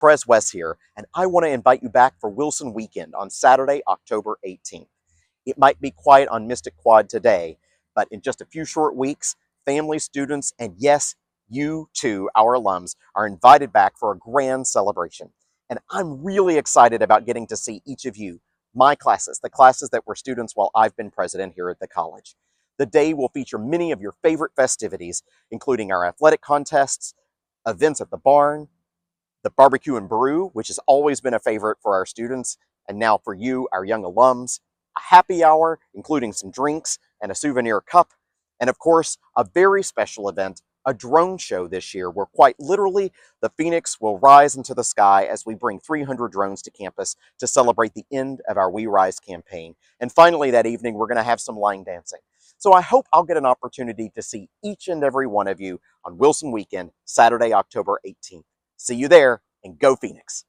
Prez West here, and I want to invite you back for Wilson Weekend on Saturday, October 18th. It might be quiet on Mystic Quad today, but in just a few short weeks, families, students, and yes, you too, our alums, are invited back for a grand celebration. And I'm really excited about getting to see each of you, my classes, the classes that were students while I've been president here at the college. The day will feature many of your favorite festivities, including our athletic contests, events at the barn, the BBQ and Brew, which has always been a favorite for our students, and now for you, our young alums, a happy hour, including some drinks and a souvenir cup, and of course, a very special event, a drone show this year, where quite literally, the Phoenix will rise into the sky as we bring 300 drones to campus to celebrate the end of our We Rise campaign. And finally, that evening, we're going to have some line dancing. So I hope I'll get an opportunity to see each and every one of you on Wilson Weekend, Saturday, October 18th. See you there, and go Phoenix!